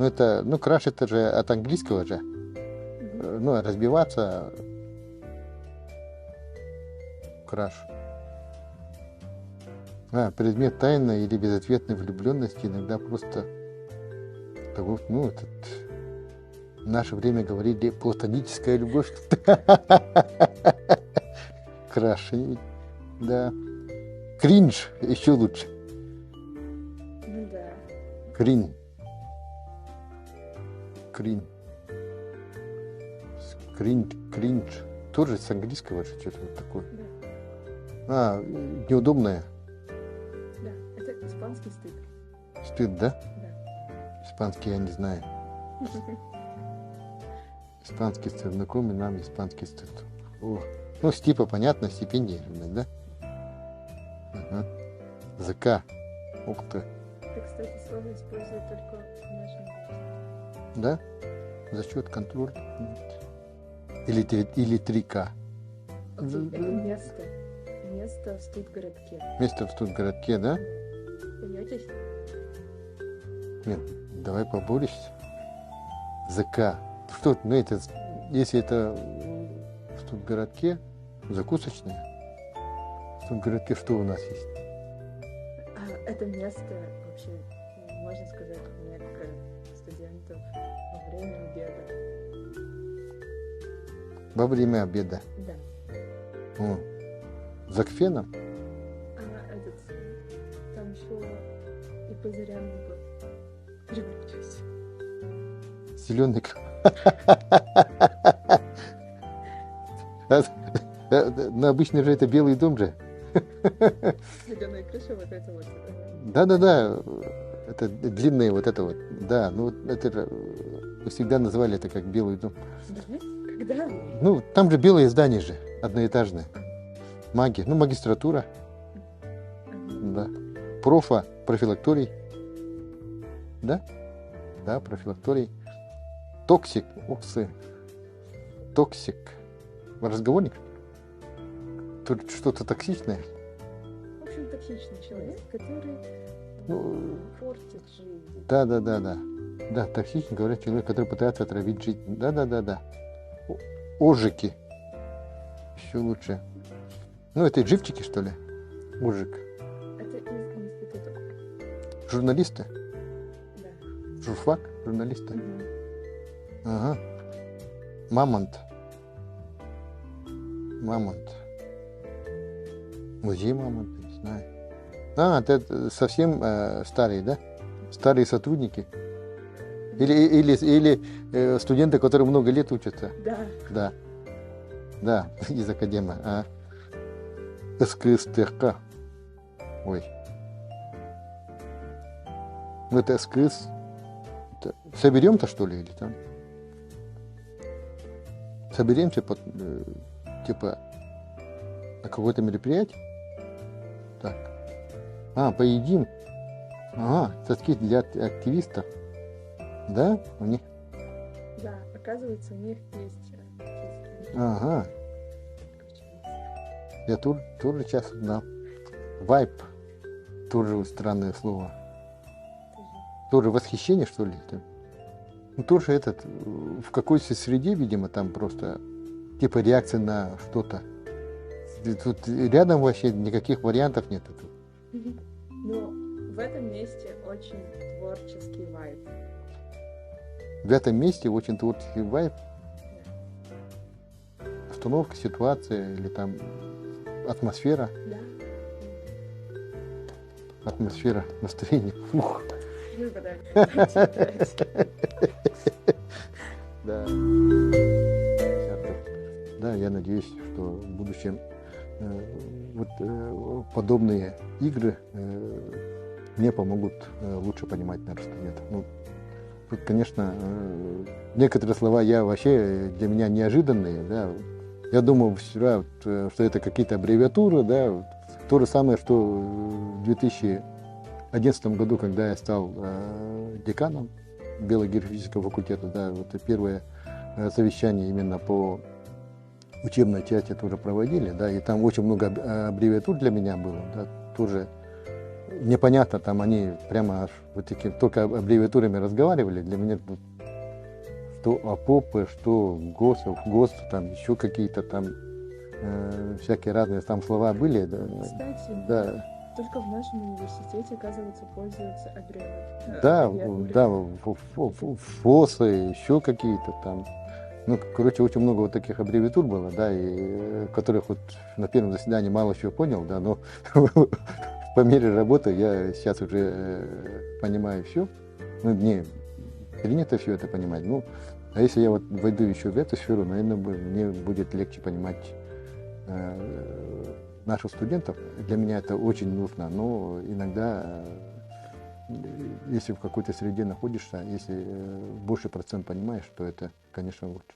Ну, это, ну, краш это же от английского же. Ну, разбиваться. Краш. Предмет тайной или безответной влюбленности иногда просто того, ну, этот, в наше время говорили платоническая любовь. Краш. Да. Кринж еще лучше. Ну да. Крин. Кринж. Тоже с английского же что-то вот такое. Да. Неудобное. Да, это испанский стыд. Стыд, да? Да. Испанский я не знаю. Испанский стыд. Знакомый нам испанский стыд. О. Ну, стипа, понятно, стипендия, да? Ага. ЗК. Ух ты. Это, кстати, слово используют только в нашем языке. Да? За счет контроля. Или 3К. Окей, это место. Место в студгородке. Место в Студгородке, да? Смеетесь? Нет, давай поборешься. ЗК. Что, ну это, если это в Студгородке, закусочная. В Студгородке что у нас есть? Это место вообще, можно сказать, мекка студентов во время обеда. Во время обеда. Да. О. За кфеном? Там еще и позырян был. Переключусь. Зеленый Ну, обычно же это Белый дом же. Зеленая крыша, вот это вот. Да. Это длинное вот это вот. Да, ну это же мы всегда называли это как Белый дом. Да? Когда? Ну, там же белое здание же, одноэтажное. Магия, ну, магистратура. Да. Профилакторий. Да? Да, профилакторий. Токсик. Токсик. Разговорник? Тут что-то токсичное? В общем, токсичный человек, который портит жизнь. Да. Да, токсичный, говорят, человек, который пытается отравить жизнь. Да. Ожики. Еще лучше. Ну, это живчики, что ли? Ожик. Это из института. Журналисты? Да. Журфак? Журналисты? Угу. Ага. Мамонт. Музей Мамонта, не знаю. Это совсем старые, да? Старые сотрудники? Или студенты, которые много лет учатся? Да, из академии. СКСТК. Ой. Ну, это СКС. Соберем-то, что ли, или там? Соберемся, типа, на какое-то мероприятие? Так. Поедим. Соски для активистов. Да? У них? Да, оказывается, у них есть артистские. Ага. Я тоже часто знал. Вайб. Тоже странное слово. Тоже восхищение, что ли? Ну, тоже в какой-то среде, видимо, там просто типа реакция на что-то. Тут рядом вообще никаких вариантов нет. Но в этом месте очень творческий вайб. В этом месте очень творческий вайб. Обстановка, ситуация или там атмосфера. Да. Атмосфера, настроение. Фух. Да. Да, я надеюсь, что в будущем подобные игры мне помогут лучше понимать наших студентов. Ну, тут, конечно, некоторые слова для меня неожиданные, да. Я думал вчера, что это какие-то аббревиатуры, да. То же самое, что в 2011 году, когда я стал деканом биологического факультета, да, вот первое совещание именно по учебной части тоже проводили, да, и там очень много аббревиатур для меня было, да, тоже непонятно, там они прямо аж вот такими только аббревиатурами разговаривали. Для меня тут что АПОПы, что ГОСТ, там еще какие-то там всякие разные там слова были. Да, Кстати, да, только в нашем университете, оказывается, пользуются да, аббревиатурой. ФОСы, еще какие-то там. Ну, короче, очень много вот таких аббревиатур было, да, и которых вот на первом заседании мало чего понял, да, но по мере работы я сейчас уже понимаю все. Ну, мне принято все это понимать. Ну, а если я вот войду еще в эту сферу, наверное, мне будет легче понимать наших студентов. Для меня это очень нужно, но иногда, если в какой-то среде находишься, если больше процент понимаешь, то это, конечно, лучше.